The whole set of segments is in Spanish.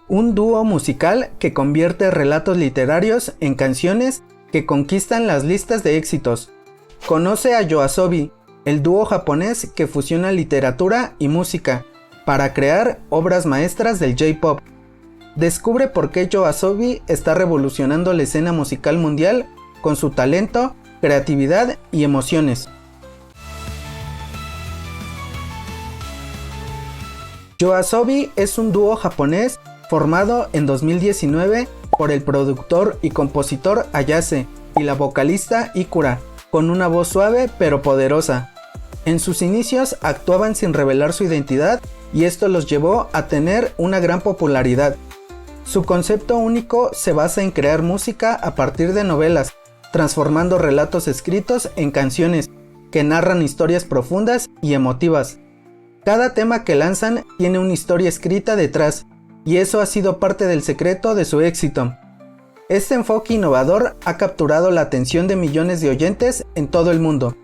un dúo musical que convierte relatos literarios en canciones que conquistan las listas de éxitos. Conoce a YOASOBI, el dúo japonés que fusiona literatura y música para crear obras maestras del J-Pop. Descubre por qué YOASOBI está revolucionando la escena musical mundial con su talento, creatividad y emociones. YOASOBI es un dúo japonés formado en 2019 por el productor y compositor Ayase y la vocalista Ikura, con una voz suave pero poderosa. En sus inicios actuaban sin revelar su identidad y esto los llevó a tener una gran popularidad. Su concepto único se basa en crear música a partir de novelas, transformando relatos escritos en canciones que narran historias profundas y emotivas. Cada tema que lanzan tiene una historia escrita detrás, y eso ha sido parte del secreto de su éxito. Este enfoque innovador ha capturado la atención de millones de oyentes en todo el mundo.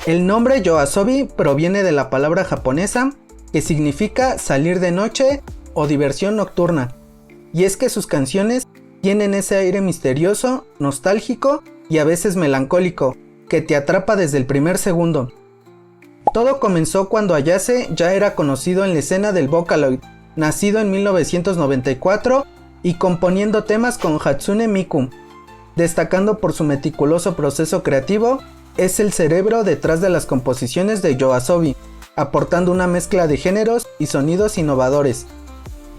El nombre YOASOBI proviene de la palabra japonesa que significa salir de noche o diversión nocturna, y es que sus canciones tienen ese aire misterioso, nostálgico y a veces melancólico, que te atrapa desde el primer segundo. Todo comenzó cuando Ayase ya era conocido en la escena del Vocaloid, nacido en 1994 y componiendo temas con Hatsune Miku. Destacando por su meticuloso proceso creativo, es el cerebro detrás de las composiciones de YOASOBI, aportando una mezcla de géneros y sonidos innovadores.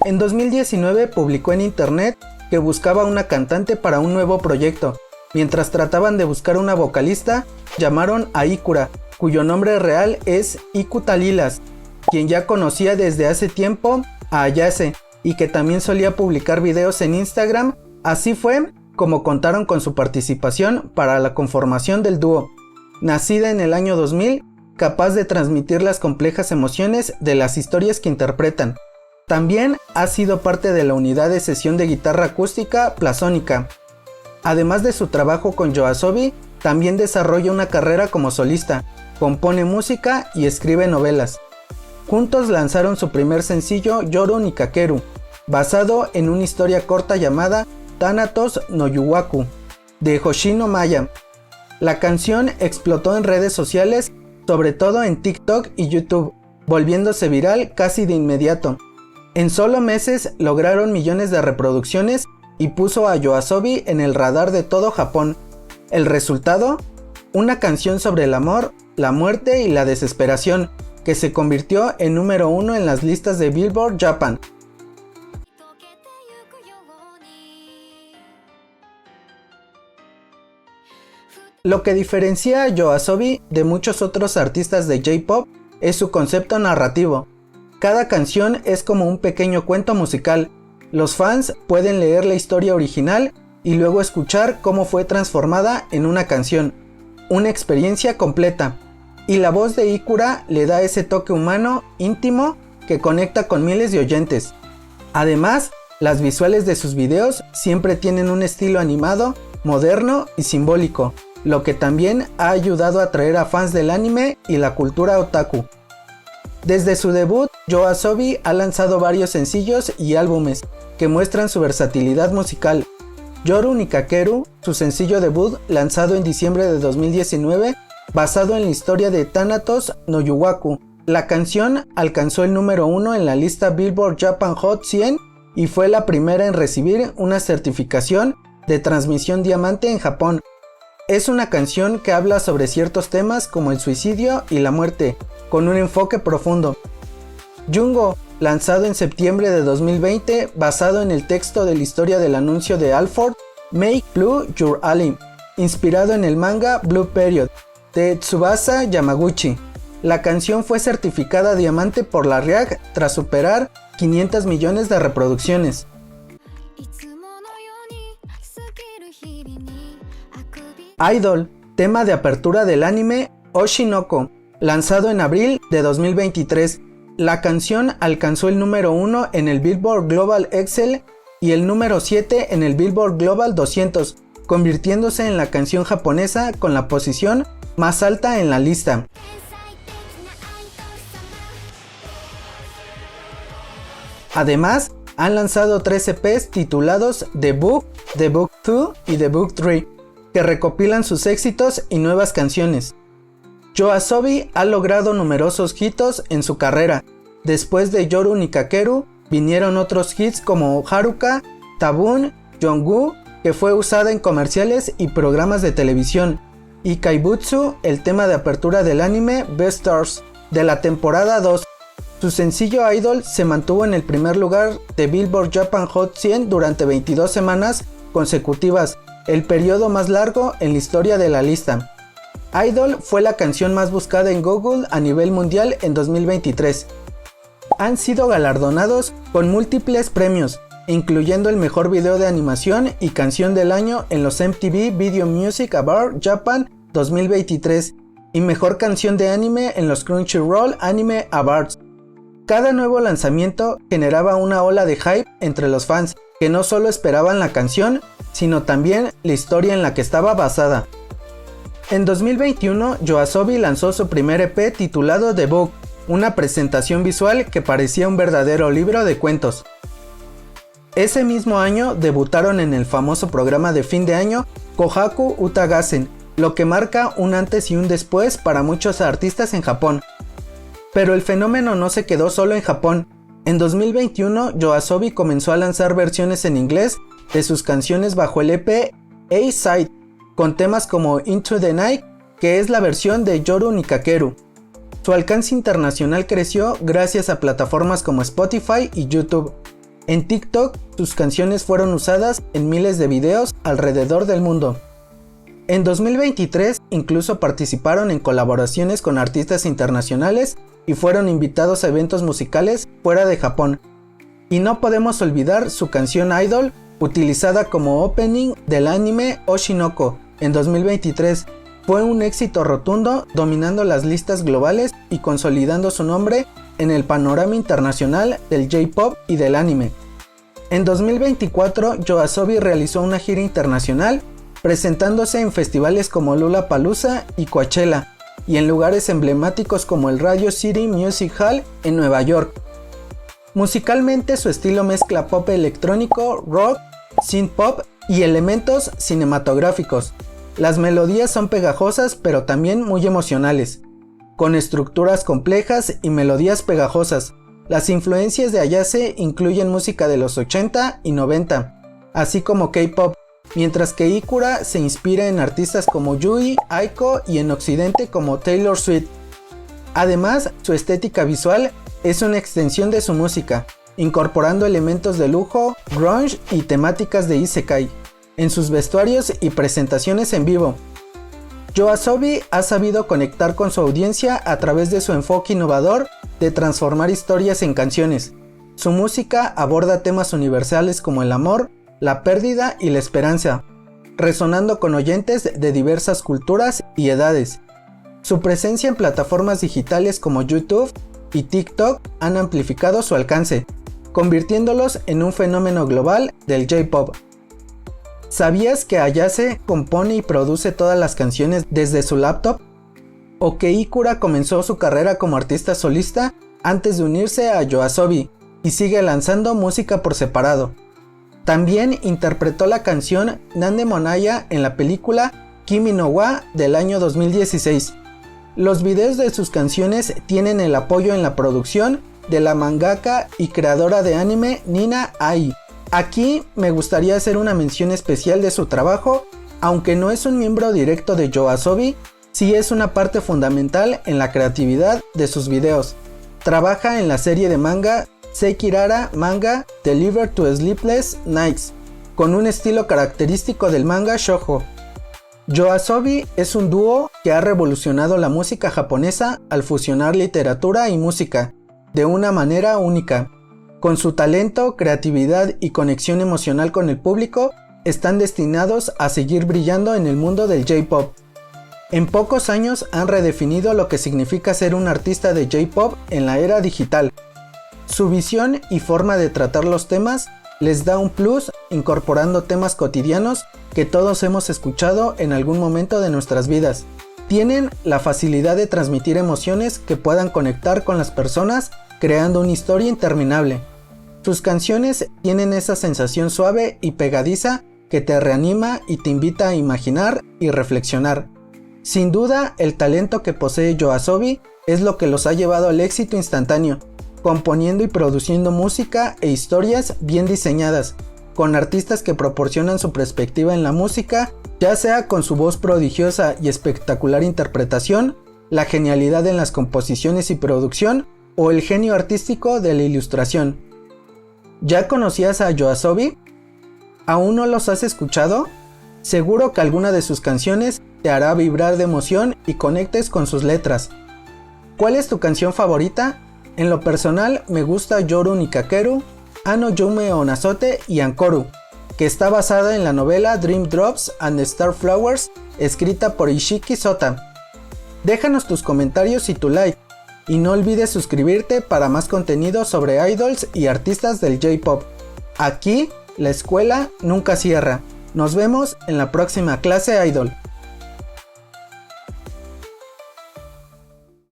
En 2019 publicó en internet que buscaba una cantante para un nuevo proyecto. Mientras trataban de buscar una vocalista, llamaron a Ikura, cuyo nombre real es Ikuta Lilas, quien ya conocía desde hace tiempo a Ayase y que también solía publicar videos en Instagram. Así fue como contaron con su participación para la conformación del dúo. Nacida en el año 2000, capaz de transmitir las complejas emociones de las historias que interpretan. También ha sido parte de la unidad de sesión de guitarra acústica Plasónica. Además de su trabajo con YOASOBI, también desarrolla una carrera como solista, compone música y escribe novelas. Juntos lanzaron su primer sencillo Yoru ni Kakeru, basado en una historia corta llamada Thanatos no Yuwaku, de Hoshino Maya. La canción explotó en redes sociales, sobre todo en TikTok y YouTube, volviéndose viral casi de inmediato. En solo meses lograron millones de reproducciones y puso a YOASOBI en el radar de todo Japón. El resultado, una canción sobre el amor, la muerte y la desesperación, que se convirtió en número 1 en las listas de Billboard Japan. Lo que diferencia a YOASOBI de muchos otros artistas de J-Pop es su concepto narrativo. Cada canción es como un pequeño cuento musical. Los fans pueden leer la historia original y luego escuchar cómo fue transformada en una canción. Una experiencia completa. Y la voz de Ikura le da ese toque humano, íntimo, que conecta con miles de oyentes. Además, las visuales de sus videos siempre tienen un estilo animado, moderno y simbólico, lo que también ha ayudado a atraer a fans del anime y la cultura otaku. Desde su debut, YOASOBI ha lanzado varios sencillos y álbumes que muestran su versatilidad musical. Yoru ni Kakeru, su sencillo debut lanzado en diciembre de 2019, basado en la historia de Thanatos no Yuwaku. La canción alcanzó el número 1 en la lista Billboard Japan Hot 100 y fue la primera en recibir una certificación de transmisión diamante en Japón. Es una canción que habla sobre ciertos temas como el suicidio y la muerte, con un enfoque profundo. Jungo, lanzado en septiembre de 2020, basado en el texto de la historia del anuncio de Alford, Make Blue Your Ally, inspirado en el manga Blue Period, de Tsubasa Yamaguchi. La canción fue certificada diamante por la RIAG tras superar 500 millones de reproducciones. Idol, tema de apertura del anime Oshinoko, lanzado en abril de 2023. La canción alcanzó el número 1 en el Billboard Global Excel y el número 7 en el Billboard Global 200, convirtiéndose en la canción japonesa con la posición más alta en la lista. Además, Han lanzado 3 EPs titulados The Book, The Book 2 y The Book 3, que recopilan sus éxitos y nuevas canciones. YOASOBI ha logrado numerosos hitos en su carrera. Después de Yoru Nikakeru, vinieron otros hits como Haruka, Tabun, Yongu, que fue usada en comerciales y programas de televisión, y Kaibutsu, el tema de apertura del anime Beastars de la temporada 2. Su sencillo Idol se mantuvo en el primer lugar de Billboard Japan Hot 100 durante 22 semanas consecutivas, el periodo más largo en la historia de la lista. Idol fue la canción más buscada en Google a nivel mundial en 2023. Han sido galardonados con múltiples premios, incluyendo el mejor video de animación y canción del año en los MTV Video Music Awards Japan 2023 y mejor canción de anime en los Crunchyroll Anime Awards. Cada nuevo lanzamiento generaba una ola de hype entre los fans que no solo esperaban la canción, sino también la historia en la que estaba basada. En 2021, YOASOBI lanzó su primer EP titulado The Book, una presentación visual que parecía un verdadero libro de cuentos. Ese mismo año debutaron en el famoso programa de fin de año Kohaku Utagassen, lo que marca un antes y un después para muchos artistas en Japón. Pero el fenómeno no se quedó solo en Japón. En 2021, YOASOBI comenzó a lanzar versiones en inglés de sus canciones bajo el EP A-Side, con temas como Into the Night, que es la versión de Yoru Nikakeru. Su alcance internacional creció gracias a plataformas como Spotify y YouTube. En TikTok, sus canciones fueron usadas en miles de videos alrededor del mundo. En 2023, incluso participaron en colaboraciones con artistas internacionales y fueron invitados a eventos musicales fuera de Japón. Y no podemos olvidar su canción Idol, utilizada como opening del anime Oshinoko en 2023. Fue un éxito rotundo, dominando las listas globales y consolidando su nombre en el panorama internacional del J-Pop y del anime. En 2024, YOASOBI realizó una gira internacional, presentándose en festivales como Lollapalooza y Coachella, y en lugares emblemáticos como el Radio City Music Hall en Nueva York. Musicalmente, su estilo mezcla pop electrónico, rock, synth pop y elementos cinematográficos. Las melodías son pegajosas pero también muy emocionales, con estructuras complejas y melodías pegajosas. Las influencias de Ayase incluyen música de los 80 y 90, así como K-pop, mientras que Ikura se inspira en artistas como Yui, Aiko y en Occidente como Taylor Swift. Además, su estética visual es una extensión de su música, incorporando elementos de lujo, grunge y temáticas de isekai en sus vestuarios y presentaciones en vivo. YOASOBI ha sabido conectar con su audiencia a través de su enfoque innovador de transformar historias en canciones. Su música aborda temas universales como el amor, la pérdida y la esperanza, resonando con oyentes de diversas culturas y edades. Su presencia en plataformas digitales como YouTube y TikTok han amplificado su alcance, convirtiéndolos en un fenómeno global del J-Pop. ¿Sabías que Ayase compone y produce todas las canciones desde su laptop? ¿O que Ikura comenzó su carrera como artista solista antes de unirse a YOASOBI y sigue lanzando música por separado? También interpretó la canción Nande Monaya en la película Kimi no wa del año 2016. Los videos de sus canciones tienen el apoyo en la producción de la mangaka y creadora de anime Nina Ai. Aquí me gustaría hacer una mención especial de su trabajo, aunque no es un miembro directo de YOASOBI, sí es una parte fundamental en la creatividad de sus videos. Trabaja en la serie de manga Sekirara Manga Deliver to Sleepless Nights, con un estilo característico del manga shoujo. YOASOBI es un dúo que ha revolucionado la música japonesa al fusionar literatura y música de una manera única. Con su talento, creatividad y conexión emocional con el público, están destinados a seguir brillando en el mundo del J-Pop. En pocos años han redefinido lo que significa ser un artista de J-Pop en la era digital. Su visión y forma de tratar los temas les da un plus, incorporando temas cotidianos que todos hemos escuchado en algún momento de nuestras vidas. Tienen la facilidad de transmitir emociones que puedan conectar con las personas, creando una historia interminable. Sus canciones tienen esa sensación suave y pegadiza que te reanima y te invita a imaginar y reflexionar. Sin duda, el talento que posee YOASOBI es lo que los ha llevado al éxito instantáneo, componiendo y produciendo música e historias bien diseñadas, con artistas que proporcionan su perspectiva en la música, ya sea con su voz prodigiosa y espectacular interpretación, la genialidad en las composiciones y producción, o el genio artístico de la ilustración. ¿Ya conocías a YOASOBI? ¿Aún no los has escuchado? Seguro que alguna de sus canciones te hará vibrar de emoción y conectes con sus letras. ¿Cuál es tu canción favorita? En lo personal me gusta Yoru ni Kakeru, Ano Yume Onazote y Ankoru, que está basada en la novela Dream Drops and Starflowers, escrita por Ishiki Sota. Déjanos tus comentarios y tu like, y no olvides suscribirte para más contenido sobre idols y artistas del J-Pop. Aquí, la escuela nunca cierra. Nos vemos en la próxima clase Idol.